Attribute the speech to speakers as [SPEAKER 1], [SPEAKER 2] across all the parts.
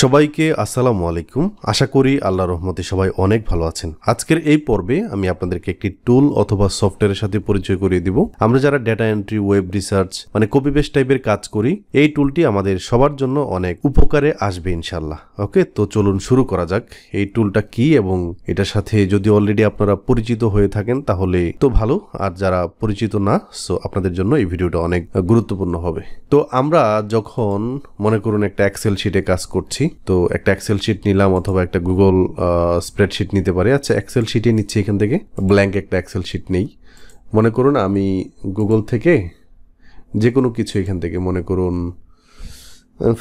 [SPEAKER 1] সবাইকে আসসালামু আলাইকুম। আশা করি আল্লাহর রহমতে সবাই অনেক ভালো আছেন। আজকের এই পর্বে আমি আপনাদেরকে একটি টুল অথবা সফটওয়্যারের সাথে পরিচয় করিয়ে দিব। আমরা যারা ডেটা এন্ট্রি, ওয়েব রিসার্চ মানে কপি পেস্ট টাইপের কাজ করি, এই টুলটি আমাদের সবার জন্য অনেক উপকারে আসবে ইনশাআল্লাহ। ওকে, তো চলুন শুরু করা যাক। এই টুলটা কি এবং এটার সাথে যদি অলরেডি আপনারা পরিচিত হয়ে থাকেন তাহলে তো ভালো, আর যারা পরিচিত না সো আপনাদের জন্য এই ভিডিওটা অনেক গুরুত্বপূর্ণ হবে। তো আমরা যখন মনে করুন একটা এক্সেল শিটে কাজ করছি, তো একটা এক্সেল শিট নিলাম অথবা একটা গুগল স্প্রেডশিট নিতে পারি। আচ্ছা, এক্সেল শিটে নিচ্ছি, এখান থেকে ব্ল্যাঙ্ক একটা এক্সেল শিট নেই। মনে করুন আমি গুগল থেকে যে কোনো কিছু এখান থেকে মনে করুন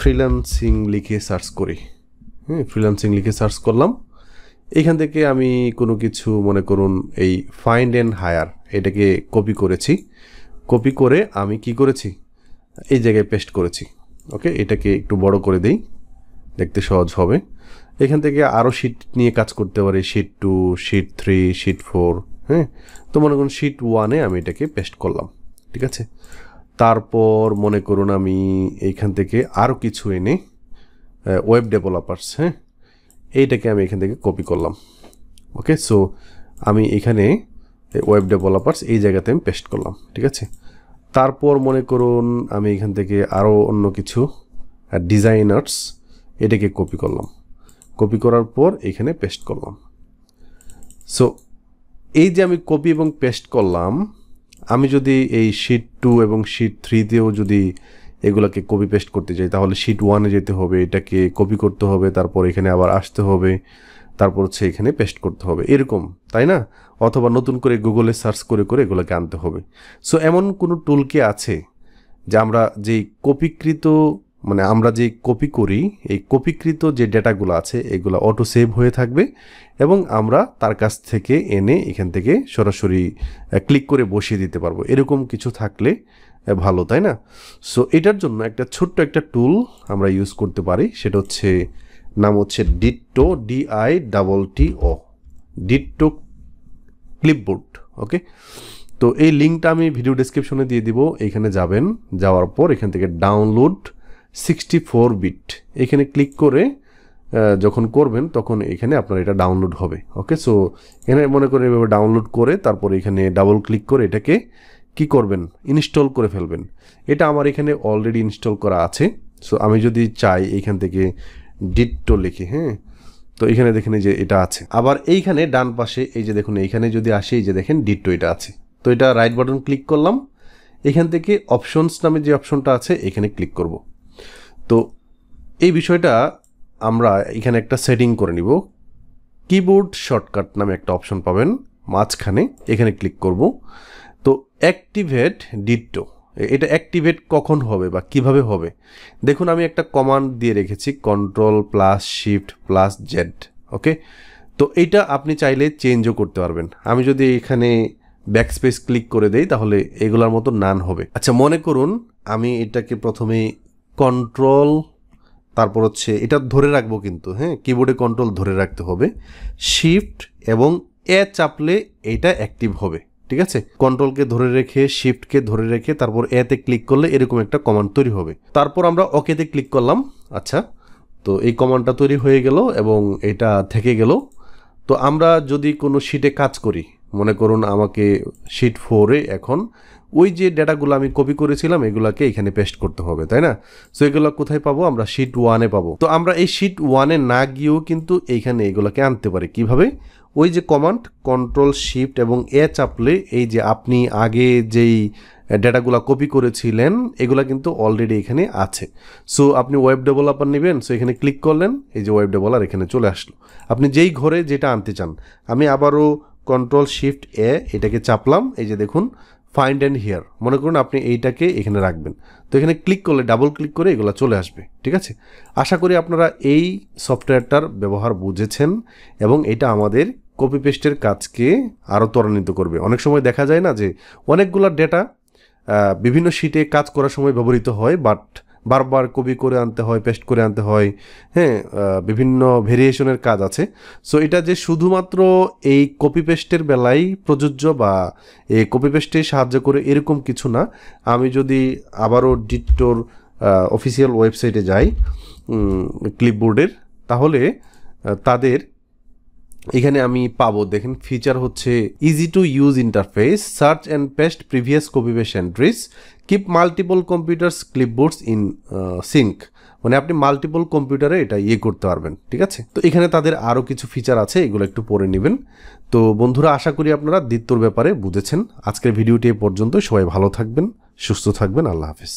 [SPEAKER 1] ফ্রিল্যান্সিং লিখে সার্চ করি। ফ্রিল্যান্সিং লিখে সার্চ করলাম। এখান থেকে আমি কোনো কিছু মনে করুন এই ফাইন্ড অ্যান্ড হায়ার এটাকে কপি করেছি। কপি করে আমি কি করেছি, এই জায়গায় পেস্ট করেছি। ওকে, এটাকে একটু বড় করে দেই, দেখতে সহজ হবে। এখান থেকে আরও শিট নিয়ে কাজ করতে পারি, শিট 2, শিট 3, শিট 4। হ্যাঁ, তো মনে করুন শিট 1-এ আমি এটাকে পেস্ট করলাম। ঠিক আছে, তারপর মনে করুন আমি এইখান থেকে আরও কিছু এনে ওয়েব ডেভেলপার্স, এইটাকে আমি এখান থেকে কপি করলাম। ওকে, সো আমি এখানে ওয়েব ডেভেলপার্স এই জায়গাতে আমি পেস্ট করলাম। ঠিক আছে, তারপর মনে করুন আমি এখান থেকে আরও অন্য কিছু ডিজাইনার্স এটাকে কপি করলাম। কপি করার পর এখানে পেস্ট করলাম। সো এই যে আমি কপি এবং পেস্ট করলাম, আমি যদি এই শিট 2 এবং শিট 3-তেও যদি এগুলোকে কপি পেস্ট করতে চাই তাহলে শিট 1-এ যেতে হবে, এটাকে কপি করতে হবে, তারপর এখানে আবার আসতে হবে, তারপর হচ্ছে এখানে পেস্ট করতে হবে, এরকম, তাই না? অথবা নতুন করে গুগলে সার্চ করে করে এগুলোকে আনতে হবে। সো এমন কোনো টুল কি আছে যে আমরা যেই কপিকৃত মানে আমরা যে কপি করি এই কপিকৃত যে ডেটাগুলো আছে এগুলো অটো সেভ হয়ে থাকবে এবং আমরা তার কাছ থেকে এনে এখান থেকে সরাসরি ক্লিক করে বসিয়ে দিতে পারবো, এরকম কিছু থাকলে ভালো, তাই না? সো এটার জন্য একটা ছোট্ট একটা টুল আমরা ইউজ করতে পারি, সেটা হচ্ছে নাম হচ্ছে ডিট্টো, DITTO, ডিট্টো ক্লিপবোর্ড। ওকে, তো এই লিঙ্কটা আমি ভিডিও ডেসক্রিপশনে দিয়ে দিব। এইখানে যাবেন, যাওয়ার পর এখান থেকে ডাউনলোড 64 বিট এখানে ক্লিক করে যখন করবেন তখন এখানে আপনার এটা ডাউনলোড হবে। ওকে, সো এখানে মনে করেন এভাবে ডাউনলোড করে তারপর এখানে ডাবল ক্লিক করে এটাকে কি করবেন, ইনস্টল করে ফেলবেন। এটা আমার এখানে অলরেডি ইনস্টল করা আছে। সো আমি যদি চাই এইখান থেকে ডিট্টো লিখি, তো এখানে দেখেন যে এটা আছে। আবার এইখানে ডান পাশে এই যে দেখুন, এইখানে যদি আসে এই যে দেখেন ডিট্টো এটা আছে। তো এটা রাইট বাটন ক্লিক করলাম, এখান থেকে অপশনস নামে যে অপশনটা আছে এখানে ক্লিক করব। তো এই বিষয়টা আমরা এখানে একটা সেটিং করে নিব। কিবোর্ড শর্টকাট নামে একটা অপশন পাবেন মাঝখানে, এখানে ক্লিক করব। তো অ্যাক্টিভেট ডিট্টো, এটা অ্যাক্টিভেট কখন হবে বা কিভাবে হবে দেখুন, আমি একটা কমান্ড দিয়ে রেখেছি Ctrl+Shift+Z। ওকে, তো এইটা আপনি চাইলে চেঞ্জও করতে পারবেন। আমি যদি এখানে ব্যাকস্পেস ক্লিক করে দেই তাহলে এগুলার মতো নান হবে। আচ্ছা, মনে করুন আমি এটাকে প্রথমে কন্ট্রোল, তারপর হচ্ছে এটা ধরে রাখবো কিন্তু, কিবোর্ডে কন্ট্রোল ধরে রাখতে হবে, শিফট এবং এ চাপলে এটা অ্যাক্টিভ হবে। ঠিক আছে, কন্ট্রোলকে ধরে রেখে শিফটকে ধরে রেখে তারপর এতে ক্লিক করলে এরকম একটা কমান্ড তৈরি হবে। তারপর আমরা ওকেতে ক্লিক করলাম। আচ্ছা, তো এই কমান্ডটা তৈরি হয়ে গেল এবং এটা থেকে গেল। তো আমরা যদি কোনো শিটে কাজ করি, মনে করুন আমাকে শিট 4-এ এখন ওই যে ডেটাগুলো আমি কপি করেছিলাম এগুলাকে এখানে পেস্ট করতে হবে, তাই না? সো এগুলো কোথায় পাবো, আমরা শিট 1-এ পাবো। তো আমরা এই শিট 1-এ না গিয়েও কিন্তু এইখানে এগুলোকে আনতে পারি। কিভাবে? ওই যে কমান্ড কন্ট্রোল শিফট এবং এ চাপলে এই যে আপনি আগে যেই ডেটাগুলো কপি করেছিলেন এগুলা কিন্তু অলরেডি এখানে আছে। সো আপনি ওয়েব ডেভেলপার নেবেন, সো এখানে ক্লিক করলেন, এই যে ওয়েব ডেভেলপার এখানে চলে আসলো। আপনি যেই ঘরে যেটা আনতে চান, আমি আবারও Ctrl+Shift+A এটাকে চাপলাম, এই যে দেখুন ফাইন্ড অ্যান্ড হিয়ার, মনে করুন আপনি এইটাকে এখানে রাখবেন। তো এখানে ক্লিক করলে ডাবল ক্লিক করে এগুলো চলে আসবে। ঠিক আছে, আশা করি আপনারা এই সফটওয়্যারটার ব্যবহার বুঝেছেন এবং এটা আমাদের কপি পেস্টের কাজকে আরও ত্বরান্বিত করবে। অনেক সময় দেখা যায় না যে অনেকগুলো ডেটা বিভিন্ন শিটে কাজ করার সময় ব্যবহৃত হয়, বাট বারবার কপি করে আনতে হয়, পেস্ট করে আনতে হয়, বিভিন্ন ভেরিয়েশনের কাজ আছে। সো এটা যে শুধুমাত্র এই কপি পেস্টের বেলায় প্রযোজ্য বা এই কপি পেস্টে সাহায্য করে এরকম কিছু না। আমি যদি আবারও ডিট্টোর অফিসিয়াল ওয়েবসাইটে যাই ক্লিপবোর্ডের, তাহলে তাদের এখানে আমি পাবো, দেখেন ফিচার হচ্ছে easy to use interface, search and paste previous copy paste entries, keep multiple computers clipboards in sync, মানে আপনি মাল্টিপল কম্পিউটারে এটা করতে পারবেন, ঠিক আছে। তো এখানে তাদের আরও কিছু ফিচার আছে, এগুলো একটু পড়ে নেবেন। তো বন্ধুরা, আশা করি আপনারা দ্বিত্বর ব্যাপারে বুঝেছেন। আজকের ভিডিওটি এ পর্যন্ত। সবাই ভালো থাকবেন, সুস্থ থাকবেন, আল্লাহ হাফেজ।